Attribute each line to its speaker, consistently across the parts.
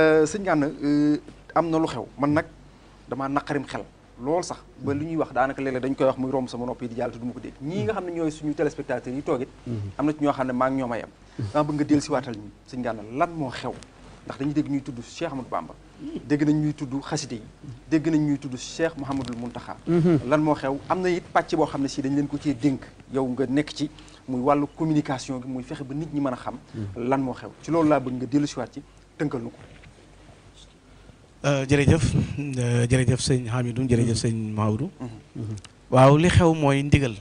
Speaker 1: sëñ Gana am na lu xew man nag damaa naqarim xel loolu sax ba li ñuy wax daanaka léeg-léeg dañ koy wax muy romb sama nopp yi di jàll te du ma ko dégg ñii nga xam ne ñooy suñu téléspectateurs yi toogit am na ci ñoo xam ne maa ngi ñoom a yem dama bëgg nga dellu si waatal ñu sëñ Gana lan moo xew ndax dañuy dégg ñuy tudd Cheikh Ahmadou Bamba dégg nañ ñuy tudd xaside yi dégg nañ ñuy tudd Cheikh Mouhamadoul Mountakha lan moo xew am na it pàcc boo xam ne si dañ leen ko cee dénk yow nga nekk ci muy wàllu communication gi muy fexe ba nit ñi mën a xam lan moo xew ci loolu laa bëgg nga dellu si waat ci tënkal nu ko
Speaker 2: jërëjëf sëñ Hamidou jërëjëf sëñ Maodo waaw li xew mooy ndigal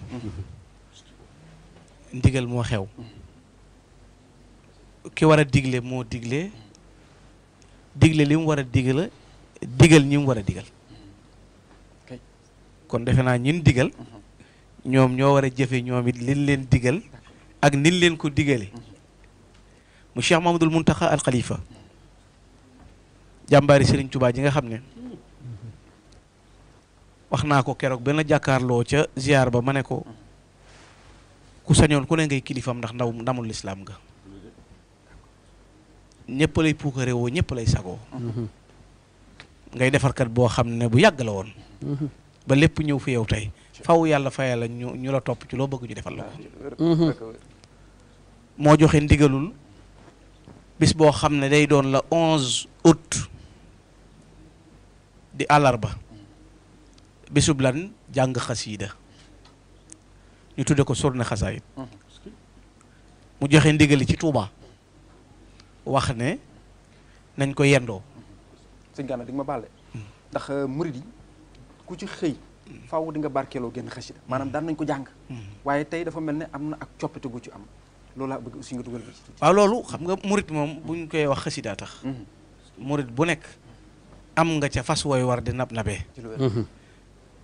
Speaker 2: moo xew ki war a digle moo digle li mu war a digal ñi mu war a digal kon defe naa ñin digal ñoom ñoo war a jëfe ñoom it liñ leen digal ak nin leen ko digale mu Cheikh Mouhamadoul Mountakha al Khalifa jàmbaari Serigne Touba ji nga xam ne wax naa ko keroog benn jàkkaarloo ca ziar ba ma ne ko ku sañoon ku ne ngay kilifam ndax ndamul lislaam nga ñëpp lay puukare woo ñëpp lay sagoo ngay defarkat boo xam ne bu yàgg la woon ba lépp ñëw fi yow tey faw yàlla fayal la ñu la topp ci loo bëgg ñu defal la ko moo joxe ndigalul bis boo xam ne day doon la 11 août di àllarba bisub lan jàng xasiida ñu tudde ko surne xasaayit mu joxe ndigali ci Touba wax ne nañ ko yendoo
Speaker 1: sëñ Gana di nga ma baale ndax murid yi ku ci xëy faaw di nga barkeeloo génn xasida maanaam daan nañ ko jàng waaye tey dafa mel ne am na ak coppite gu ci am loolu laa bëgg aussi nga dugal ci
Speaker 2: waaw loolu xam nga murid moom buñ koy wax xasida tax murid bu nekk am nga ca fas wooy war di nabee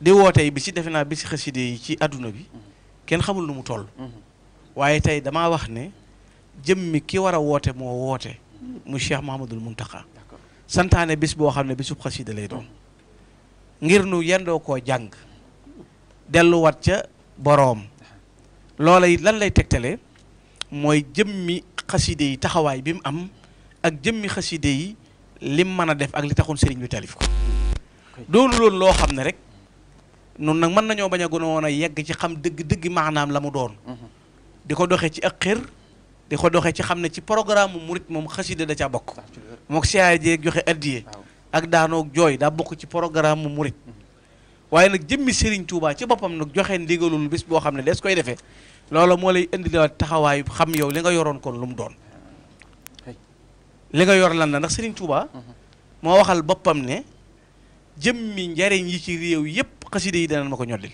Speaker 2: di wootey bi ci defe naa bi ci xaside yi ci adduna bi kenn xamul nu mu toll waaye tey damaa wax ne jëmmi ki war a woote moo woote mu Cheikh Mouhamadoul Mountakha santaane bis boo xam ne bisub xasida lay doon ngir nu yendoo koo jàng delluwaat ca boroom loola it lan lay tegtale mooy jëmmi xaside yi taxawaay bi mu am ak jëmmi xaside yi lim mën a def ak li taxoon sëriñ bi talif ko doonu loolu loo xam ne rek noonu nag mën nañoo bañ a gënoon a yegg ci xam dëgg maanaam la mu doon di ko doxee ci ak xër di ko doxee ci xam ne ci programme murit moom xasida da caa bokk mook siyaay jeeg joxe addiye ak daanoog jooy daa bokk ci programme murit waaye nag jëmmi Serigne Touba ci boppam nag joxe ndigalul bis boo xam ne des koy defee loolu moo lay indi la taxawaayu xam yow li nga yoroon kon lu mu doon li nga yor lan la ndax Serigne Touba moo waxal boppam ne jëmmi njariñ yi ci réew yépp xasida yi dana ma ko ñoddil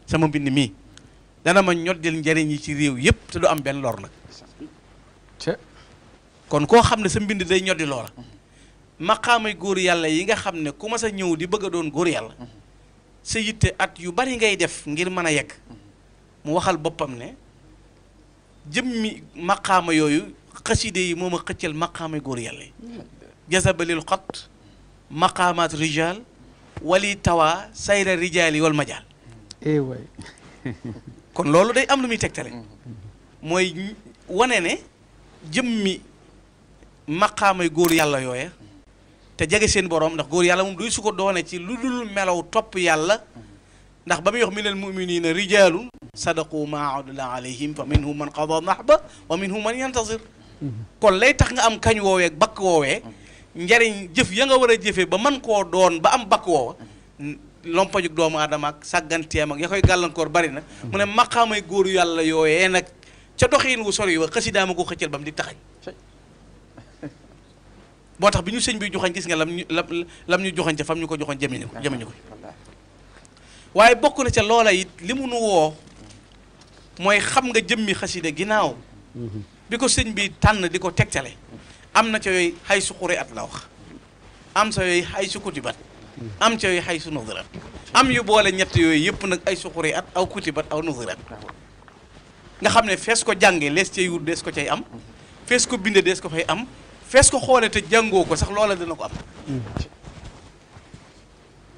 Speaker 2: sama mbind mii dana ma ñoddil njariñ yi ci réew yépp te du am benn lor nag kon koo xam ne sa mbind day ñoddi loola maqaamay góor yàlla yi nga xam ne ku ma sa ñëw di bëgg a doon góor yàlla sa yitte at yu bari ngay def ngir mën a yegg mu waxal boppam ne jëmmi maqaama yooyu xaside yi moom a xëccal maqaamay góor yàlla yi jasabalil xot maqaamaat rijal wali tawa sayra rijal yi wal majaal
Speaker 3: waay
Speaker 2: kon loolu day am lu muy tegtale mooy wane ne jëmmi maqaamay góor yàlla yooya te jege seen borom ndax góor yàlla moom duy su ko doone ci lu dul melaw topp yàlla ndax ba muy wax minal muminina rijalun sadaqu ma ahadullah alayhim fa minhum man qada nahba wa minhum man yantazir kon lay tax nga am kañ woowee ak bakk woowee njariñ jëf ya nga war a jëfe ba man koo doon ba am bakk woowa lompajug doomu aadama ak sàgganteem ak ya koy gàllankoor bari na mu ne maqaamay góor yàlla yooyee nag ca doxiin wu sori wa xasidaama ko xëccal ba mu di taxañ boo tax bi ñu sëñ bi joxañ gis nga lam ñu joxañ ca fam ñu ko joxoon jëmeñu ko waaye bokk na ca loola it li mu nu woo mooy xam nga jëmmi xasida ginnaaw bi ko sëñ bi tànn di ko tegtale am na ca yooyu xay su xuri at la wax am sa yooyu xay su kutibat am ca yooyu xay su nuzirat am yu boole ñett yooyu yëpp nag ay su xuri at aw kutibat aw nuzirat nga xam ne fees ko jànge lees cay wut dees ko cay am fees ko binde dees ko fay am fees ko xoole te jàngoo ko sax loola dina ko am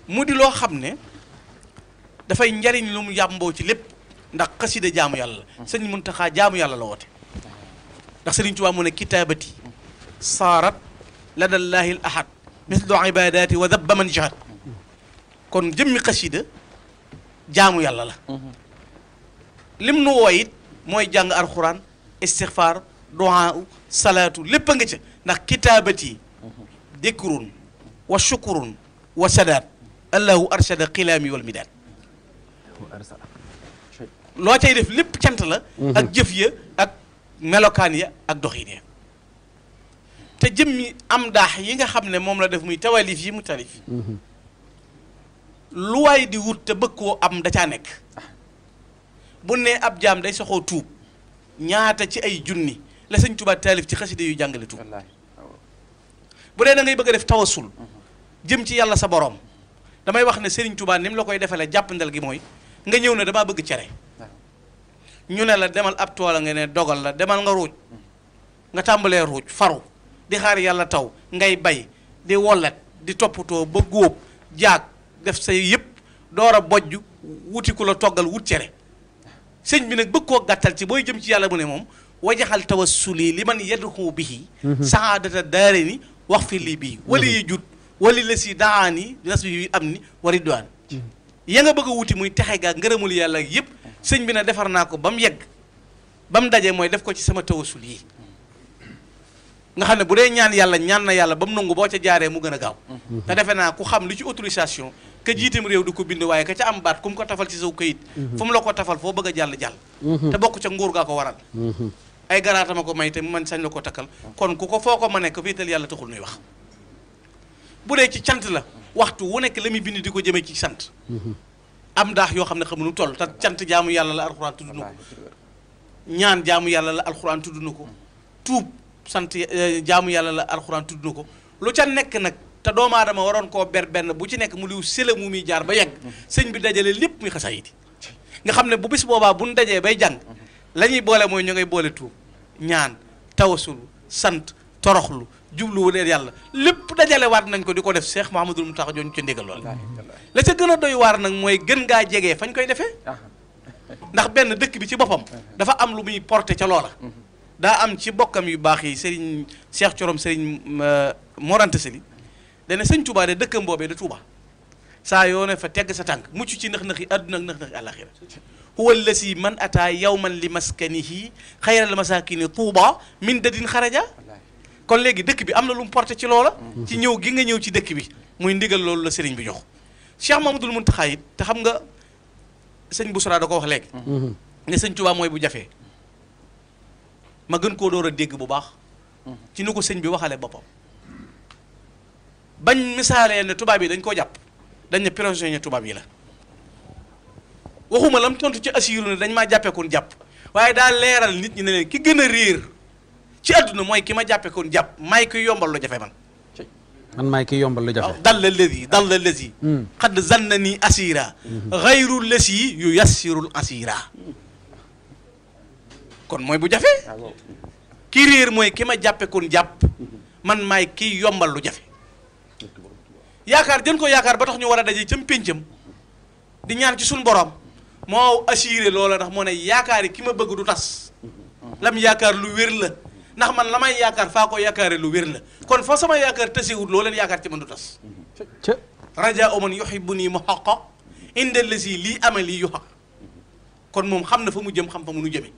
Speaker 2: mu di loo xam ne dafay njariñ lu mu yàmboo ci lépp ndax xasida jaamu yàlla la sëñ Muntaxa jaamu yàlla la woote ndax Sëriñ Tuubaa mu ne kitaabati saarat ladallahi al ahad mislu ibadati wa dabba man jahad kon jëmmi xasida jaamu yàlla la lim nu woo it mooy jàng alxuraan istixfaar duaa salaatu lépp a nga ca ndax kitaabati dikrun wa shukurun wa sadaat allahu arshada xilaami wal midaat loo cay def lépp cant la ak jëf ya ak melokaan ya ak doxin ya te jëmmi am daax yi nga xam ne moom la def muy tawalif yi mu tarif lu waay di wut te bëgg koo am da caa nekk bu ne ab jaam day soxoo tuub ñaata ci ay junni la sëñ Tuubaa taalif ci xaside yu jàngale tuub bu dee da ngay bëgg a def tawasul jëm ci yàlla sa borom damay wax ne Serigne Touba ni mu la koy defalee jàppandal gi mooy nga ñëw ne damaa bëgg cere ñu ne la demal ab toola nga ne dogal la demal nga ruuj nga tàmbalee ruuj faru di xaar yàlla taw ngay bay di wollet di toppatoo ba góob jaag def say yëpp door a bojj wuti ku la toggal wut cere sëñ bi nag bëgg koo gàttal ci booy jëm ci yàlla mu ne moom wajaxal tawassuli li man yadxu bihi saadata daare ni wax fi lii bii wala yi jut wali la si daani nas bi am ni wari doan ya nga bëgg a wuti muy texe gaa ngërëmul yàlla yëpp sëñ bi ne defar naa ko ba mu yegg ba mu dajee mooy def ko ci sama tawassul yi nga xam ne bu dee ñaan yàlla ñaan na yàlla ba mu nangu boo ca jaaree mu gën a gaaw te defe naa ku xam li ci autorisation ka jiitam réew du ko bind waaye ka ca am baat ku mu ko tafal ci saw këyit fu mu la ko tafal foo bëgg a jàll jàll te bokk ca nguur gaa ko waral ay garaatama ko may te man sañ la ko takkal kon ku ko foo ko ma nekk féetal yàlla taxul nuy wax bu dee ci cant la waxtu wu nekk la muy bind di ko jëmee ci sant am daax yoo xam ne xamuñu toll te cant jaamu yàlla la alxuraan tudd na ko ñaan jaamu yàlla la alxuraan tudd na ko tuub sant jaamu yàlla la alxuraan tudd na ko lu ca nekk nag te doomu aadama waroon koo ber benn bu ci nekk mu liw sëla mu muy jaar ba yegg sëñ bi dajale lépp muy xasaayid nga xam ne bu bis boobaa buñ dajee bay jàng la ñuy boole mooy ñu ngay boole tuub ñaan tawasul sant toroxlu jublu leen yàlla lépp dajale waat nañ ko di ko def Cheikh Mouhamadoul Mountakha joon ca ndigal lool la ca gën a doy waar nag mooy gën ngaa jegee fañ koy defee ndax benn dëkk bi ci boppam dafa am lu muy porté ca loola daa am ci bokkam yu baax yi Serigne Cheikh Corom Serigne Mor Anta Sali dana sëñ Touba de dëkkam boobee de Touba saa yoo ne fa tegg sa tànk mucc ci nëx-nëx yi àdduna ak nëx-nëx yi àllaaxira huwa allasi man ataa yawman li maskanihi xayral masakini Touba min dadin xaraja kon léegi dëkk bi am na lu mu porté ci loola ci ñëw gi nga ñëw ci dëkk bi muy ndigal loolu la sëriñ bi jox Cheikh Mamadou Mountakha it te xam nga sëñ Boussra da ko wax léegi ne sëñ Touba mooy bu jafee ma gën koo door a dégg bu baax ci ni ko sëñ bi waxale boppam bañ misaalee ne tubaab yi dañ koo jàpp dañ ne prisonnier tubaab yi la waxuma lam tontu ci asiru ne dañ maa jàppeekoon jàpp waaye daa leeral nit ñi ne leen ki gën a réer ci àdduna mooy ki ma jàppeekoon jàpp maay ki yombal lu jafe man
Speaker 3: maay ki yombal lu jafe
Speaker 2: dal la lësi xadd zanna ni asira xayru lësi yu yassirul asira kon mooy bu jafe ki réer mooy ki ma jàppeekoon jàpp man maay ki yombal lu jafe yaakaar jën ko yaakaar ba tax ñu war a daje cam péncam di ñaan ci suñu borom moo assuré loola ndax moo ne yaakaar yi ki ma bëgg du tas lam yaakaar lu wér la ndax man la may yaakaar faa ko yaakaare lu wér la kon fa sama yaakaar tasiwut loo leen yaakaar ci man du tas raja oman yuhibbu nii mu xaqa indel la si lii ame lii yu xaq kon moom xam na fa mu jëm xam fa mu nu jëme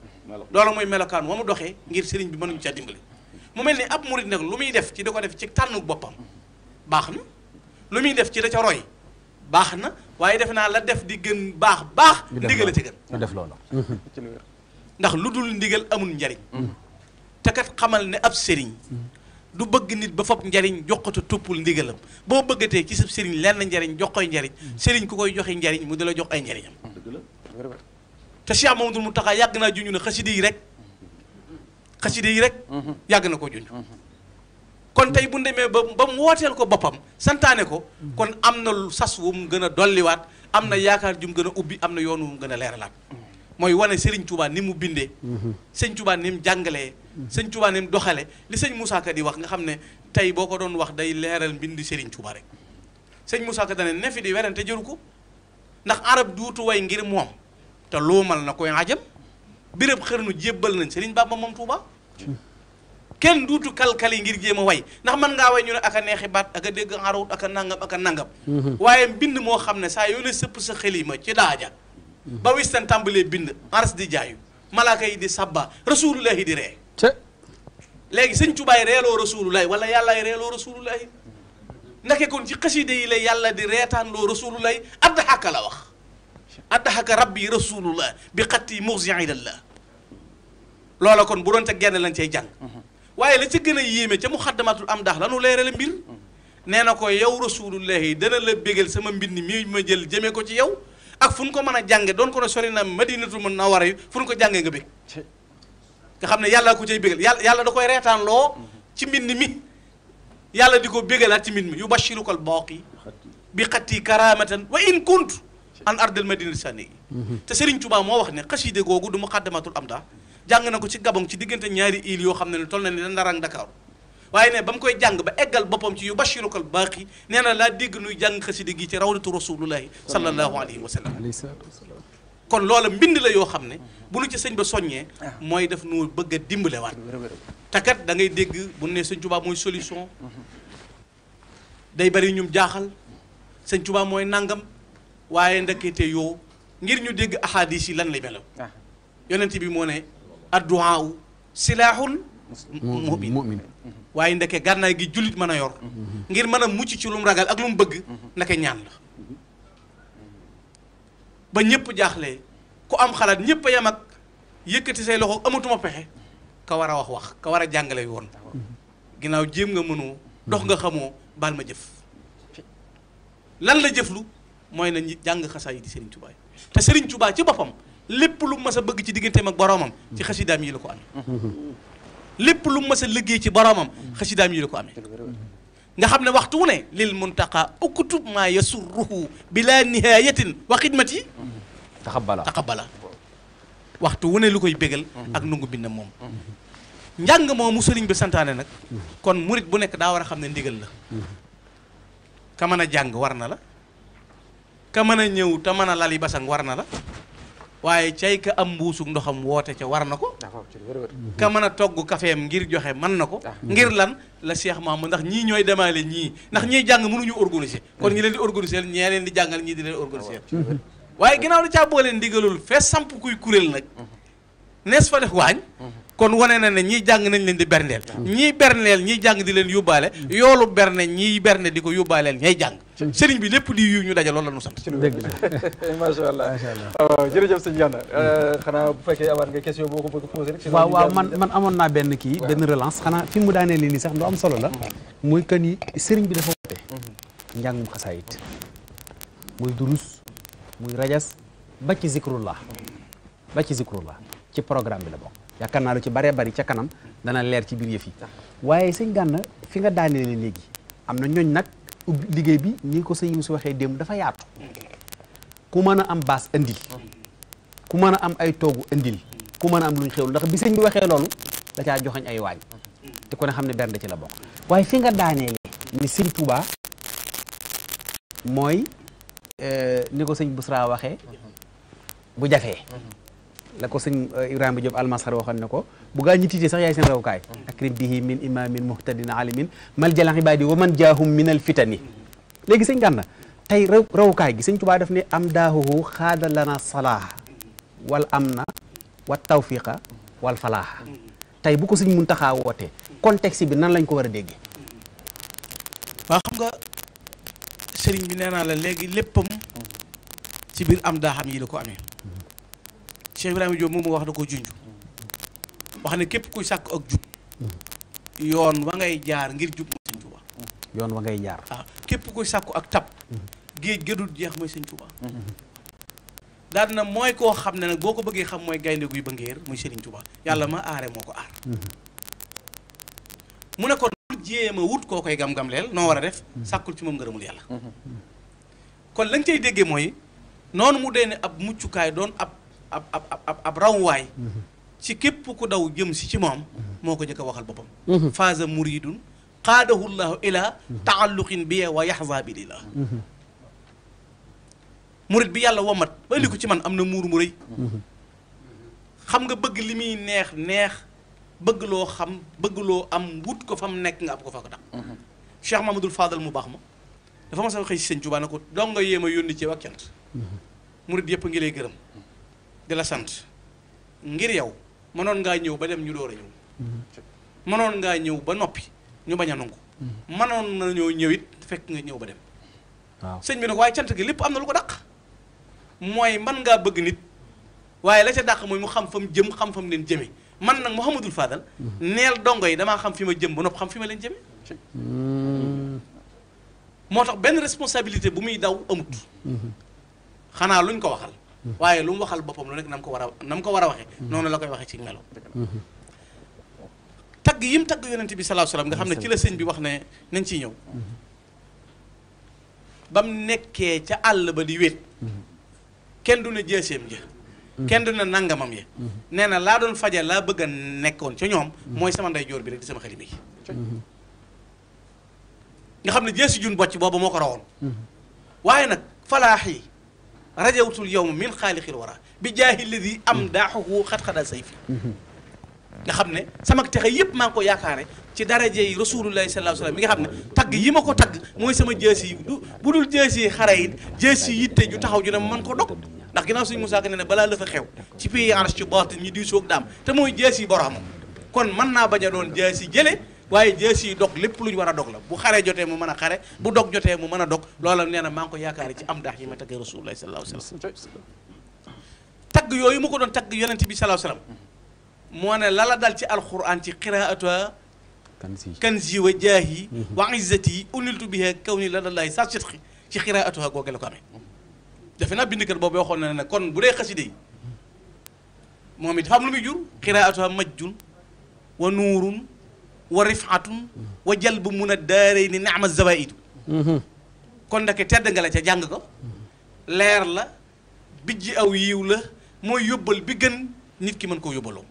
Speaker 2: loolu mooy melokaan wa mu doxee ngir sëriñ bi mënuñu caa dimbali mu mel ni ab murid nag lu muy def ci da ko def ci tànnu boppam baax na lu muy def ci da ca roy baax na waaye defe naa la def di gën baax ndigal a ci gën
Speaker 3: ñu def loolu
Speaker 2: ndax lu dul ndigal amul njariñ te kat xamal ne ab sëriñ du bëgg nit ba fab njariñ jox ko te toppul ndigalam boo bëggatee ci sa sëriñ lenn njariñ jox koy njariñ sëriñ ku koy joxe njariñ mu di la jox ay njariñam te Cheikh Mamadou Mountakha yàgg naa junj ne xaside yi rek yàgg na ko junj kon tey bu demee ba mu wooteel ko boppam santaane ko kon am na sas wu mu gën a dolliwaat am na yaakaar ju mu gën a ubbi am na yoon wu mu gën a leeralaat mooy wane Serigne Touba ni mu bindee sëñ Touba ni mu jàngalee sëñ Touba ni mu doxale li sëñ Moussa Ka di wax nga xam ne tey boo ko doon wax day leeral mbindi Serigne Touba rek sëñ Moussa Ka dane ne fi di werante jëru ko ndax arab duutu way ngir moom te luumal na koy ajam béréb xërnu jébbal nañ Serigne Bamba moom Touba kenn duutu kalkali ngir jéem a way ndax mën ngaa way ñu ne aka neexi baat aka dégg xarawut aka nangam waaye mbind moo xam ne saa yoo ne sëpp sa xelima ci daaja ba wistan tàmbalee bind aras di jaayu malaaka yi di sabba rasulullahi di ree léegi sëñ Tuubaa reeloo rasulullahi wala yàllaay reeloo rasulullahi ndake kon ci xasida yi la yàlla di reetaan loo rasulullahi addaxaka la wax addaxaka rabbi rasulullah bi xatti muxsin ilallah loola kon bu doon te genn lañ cay jàng waaye la ca gën a yéeme ca muxaddamatul am daax lanu leerale mbir nee na ko yow rasulullahi dana la bégal sama mbind mi ma jël jëmee ko ci yow ak fu ñu ko mën a jànge doon ko ne sori na madinatul munawwara yi fu ñu ko jàngee nga bég nga xam ne yàlla ko cay bégal yàlla da koy reetaan loo ci mbind mi yàlla di ko bégalaat ci mbind mi yu bashiruka al baaqi bi xatti karamatan wa in kuntu an ardil madinati sànni te Serigne Touba moo wax ne xaside googu du muqaddamatul am daa jàng na ko ci Gabon ci diggante ñaari îles yoo xam ne toll na ne Ndar ak Dakar waaye ne ba mu koy jàng ba eggal boppam ci yu bashirukal baaqi nee na laa dégg nuy jàng xaside gi ci rawdatu rasulullahi sallallahu alayhi wa sallam kon loola mbind la yoo xam ne bu nu ci sëñ ba soññee mooy daf nu bëgg a dimbale waat te kat da ngay dégg bu ne sëñ Touba mooy solution day bari ñum jaaxal sëñ Touba mooy nangam waaye ndekete yoo ngir ñu dégg ahadis yi lan lay melaw yonent bi moo ne adduwaa silaaxul mu'min waaye ndeke gànnaay gi jullit mën a yor ngir mën a mucc ci lu mu ragal ak lu mu bëgg ndeke ñaan la ba ñëpp jaaxlee ku am xalaat ñëpp a yem ak yëkkati say loxo amatuma pexe ka war a wax ka war a jàngale yoon ginnaaw jéem nga mënoo dox nga xamoo baal ma jëf lan la jëflu mooy na ñi jàng xasaa yi di Serigne Touba te Serigne Touba ci boppam lépp lu mas a bëgg ci digganteem ak boroomam ci xasidaam yi la ko amee lépp lu mas a liggéey ci boroomam xasidaam yi la ko amee nga xam ne waxtu wu ne lil muntaqa uktub maa yasurruhu bila nihayatin wa xidmati taqabbala waxtu wu ne lu koy bégal ak nungu bind moom njàng moomu sëriñ bi santaane nag kon murit bu nekk daa war a xam ne ndigal la ka mën a jàng war na la ka mën a ñëw te mën a lali basang war na la waaye cay ka am mbuusug ndoxam woote ca war na ko ka mën a togg kafeem ngir joxe mën na ko ngir lan la Cheikh Mamadou ndax ñii ñooy demaale ñii ndax ñiy jàng mënuñu organiser kon ñi leen di organiser ñee leen di jàngal ñii di leen organiser waaye ginnaaw da caa boole ndigalul fee samp kuy kuréel nag nees fa def waañ kon wane na ne ñiy jàng nañ leen di berndeel ñiy berndeel ñiy jàng di leen yóbbaale yoolu berne ñiy berne di ko yóbbaaleel ñay jàng sëriñ bi lépp di yu ñu daje loolu la ñu sant
Speaker 1: macha allah waaw jërëjëf sëñ Gana xanaa bu fekkee amaat nga question boo ko bëgg posé rek
Speaker 3: waaw man amoon naa benn kii benn relance xanaa fi mu daanee lii nii sax lu am solo la muy que ni sëriñ bi dafa woote njàngum xasaayit muy durus muy rajas ba ci zikrullah ci programme bi la bokk yaakaar naa lu ci baree bari ca kanam dana leer ci biir yëf yi waaye sëñ Gana fi nga daanee léegi am na ñooñ nag liggéey bi ni ko sëñ Youssou waxee démb dafa yaatu ku mën a am baas indil ku mën a am ay toogu indil ku mën a am luñ xewlu ndax bi sëñ bi waxee loolu da caa joxañ ay waañ te ku ne xam ne bernde ci la bokk waaye fi nga daanee ni sëñ Touba mooy ni ko sëñ Bousra waxee bu jafee la ko sëñ Ibrahima Diop almasar waxoon ne ko bu gaa ñi tiitee sax yaay seen rawukaay akrim bihi min imamin muhtadin alimin mal jalan ibadi wa man jaahum min al fitani léegi sëñ Gana tey rawukaay gi sëñ Tuubaa daf ne am daahuhu xaada lana salaaha wal amna wa tawfiqa wal falaaha tey bu ko sëñ Muntaxa wootee contexte bi nan lañ ko war a déggee
Speaker 2: waa xam nga sëriñ bi nee naa la léegi léppam ci biir am daa xam yi la ko amee Cheikh Ibrahima Diop moom wax da ko junj wax ne képp kuy sàkk ak jub yoon wa ngay jaar ngir jub mooy sëñ Tuuba
Speaker 3: yoon wa ngay jaar
Speaker 2: waaw képp kuy sàkku ak tab géej gëdul jeex mooy sëñ Tuuba daal na mooy koo xam ne nag boo ko bëggee xam mooy gaynde guy ba ngéer muy Sëriñ Tuuba yàlla ma aare moo ko aar mu ne ko lu jéem a wut koo koy gam-gam leel noo war a def sàkkul ci moom ngërëmul yàlla kon la nga cay déggee mooy noonu mu dee ne ab muccukaay doon ab rawwaay ci képp ku daw jëm si ci moom moo ko njëkk a waxal boppam faaza muridun qaadahu llahu ila taalluqin bi wa yaxza bi lillah murid bi yàlla womat ba indi ko ci man am na muur mu rëy xam nga bëgg li muy neex bëgg loo xam bëgg loo am wut ko fa mu nekk nga ab ko fa ko daq Cheikh Mamadou Fadal mu baax ma dafa ma sa xëy si sëñ Tuubaa ne ko dong nga yéem a yónni ci ak cant murid yëpp ngi lay gërëm di la sant ngir yow mënoon ngaa ñëw ba dem ñu door a ñëw mënoon ngaa ñëw ba noppi ñu bañ a nangu mënoon nañoo ñëw it fekk nga ñëw ba dem
Speaker 3: waaw
Speaker 2: sëñ bi nag waaye cant gi lépp am na lu ko dàq mooy man ngaa bëgg nit waaye la ca dàq mooy mu xam fa mu jëm xam fa mu leen jëme man nag Mouhamadul Fadal neel dongo yi damaa xam fi ma jëm ba nopp xam fi ma leen jëme moo tax benn responsabilité bu muy daw amut xanaa luñ ko waxal waaye lu mu waxal boppam lu nekk na mu ko war a waxee noonu la koy waxee ci melo tagg yi mu tagg yonent bi sallallahu alayhi wasallam nga xam ne ci la sëñ bi wax ne nañ ciy ñëw ba mu nekkee ca àll ba di wéet kenn du ne jeeseem ja kenn du ne nangamam ya nee na laa doon faja laa bëgg a nekkoon ca ñoom mooy sama ndeyjoor bi rek di sama xalima yi nga xam ne jeesi jun bocc boobu moo ko rawoon waaye nag falaax yi rajawtul yawma min xaalixil wara bi jaahi lladi am daaxuhu xat-xada sayfi nga xam ne sama texe yëpp maa ngi ko yaakaare ci daraje yi rasulullahi sallallahu alayhi wasallam mi nga xam ne tagg yi ma ko tagg mooy sama jeesi yi bu dul jeesi yi xare yi jeesi yitte ju taxaw ju ne mën ko dog ndax ginnaaw suñu Musaa Ka ne balaa la fa xew ci pays arsh ci baatin ñi di soog daam te mooy jeesi yi boromam kon mën naa bañ a doon jeesi jële waaye jeesi yi dog lépp lu ñu war a dog la bu xare jotee mu mën a xare bu dog jotee mu mën a dog loola nee na maa ngi ko yaakaare ci am daax yi ma taggee rasulullahi sallallahu alayhi wasallam tagg yooyu mu ko doon tagg yonent bi sallallahu alayhi wasallam moo ne lala dal ci alquran ci qiraatuha kanzi wa jaahi wa izzati uniltu biha kaw ni la dallaay sa sidqi ci qiraatuha googe la ko amee defe naa bindkat boobu waxoon na ne kon bu dee xaside yi moom it dafa am lu muy jur qiraatuha majjun wa nuurun wa rifatun wa jalbu mun a daarey ni naama zawaidu kon ndeke tedd nga la ca jàng ko leer la bijji aw yiw la mooy yóbbal bi gën nit ki mën koo yóbbaloo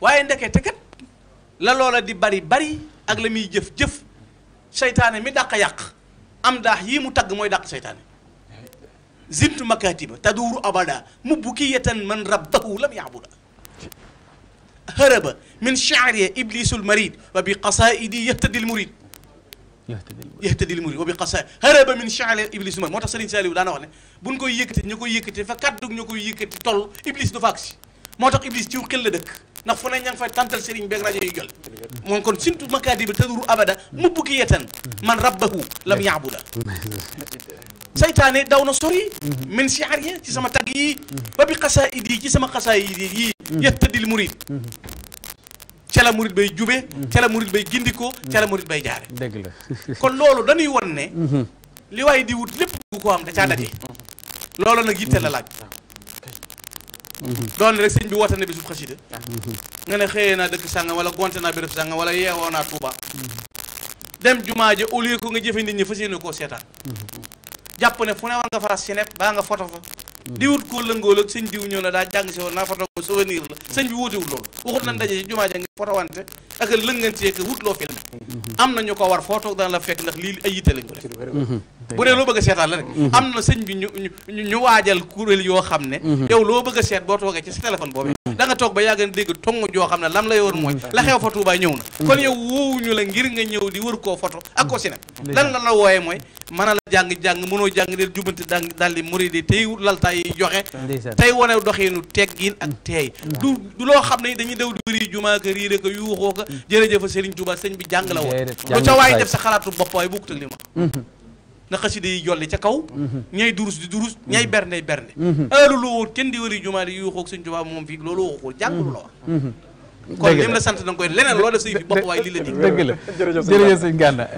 Speaker 2: waaye ndeke te kat la loola di bari ak la muy jëf seytaane mi dàq yàq am daax yii mu tagg mooy dàq seytaane zintu makatiba taduuru abada mubkiyatan man rabbahu lam yaabuda haraba min shaariya iblisul marid wa bi qasaidi yahtadi l murid wa bi qasaidi haraba min shaariya iblisul marid moo tax Serigne Saliou daana wax ne buñ koy yëkkati ñu koy yëkkati fa kàddug ñu koy yëkkati toll iblis du faag si moo tax iblis ciw xel la dëkk ndax fu ne ña ngi fay tantal Serigne beeg rajo yi jol moom kon sintu makatiba taduru abada mubkiyatan man rabbahu lam yaabuda saytaane daw na sori min shaariya ci sama tagg yi ba bi qasaidi ci sama qasaidi yi yahtadil murid ca la murid bay jube ca la murid bay gindikoo ca la murid bay jaare
Speaker 3: dëgg la
Speaker 2: kon loolu dañuy won ne li waaye di wut lépp gu ko am da caa daje loolu nag yitte la laaj doon rek sëñ bi woote na bi sub xasida nga ne xëyee naa dëkk sàngam wala gonte naa béréb sàngam wala yeewoo naa Tuuba dem jumaa ja au lieu ko nga jëfe nit ñi fas yéene koo seetaan jàpp ne fu ne war nga faa sinep baa nga foto fa di wut koo lëngool ak sëñ diw ñëw na daa jàng si woon naa foto ko souvenir la sëñ bi wóotewul loolu waxut nañ daje ci jumaa ja nga fotowante ak lënganteek wut loo filmé am na ñu ko war foo toog daan la fekk ndax lii ay yitte lañ ko def bu dee loo bëgg a seetaan la rek am na sëñ bi ñu waajal kuréel yoo xam ne yow loo bëgg a seet boo toogee ci sa téléphone boobu da nga toog ba yàgg dégg tong joo xam ne lam lay war mooy la xew fa Tuubaa ñëw na kon yow woowuñu la ngir nga ñëw di wër koo photo ak ko si nag lan la wooyee mooy mën a la jàng mënoo jàng del jubbante daal di murid yi tey laltaay yi joxe tey wane doxinu teggin ak teey du loo xam ne dañuy daw di wëri jumaa ka riire ko yuuxoo ko jërëjëf Serigne Touba sëñ bi jàng la woon lu ca waay def sa xalaatu bopp waaye bokkut ak li ma na xasida yi jolli ca kaw ñay durus di durus ñay bernde heure lu wóor kenn di wëri jumaa di yuuxoo sëñ Touba moom fii loolu waxul jàng lu la wax kon lim la sant da nga koy leneen loo def sa yëfi bopp waaye lii la dig
Speaker 3: dëgg la jërëjëf sëñ Gana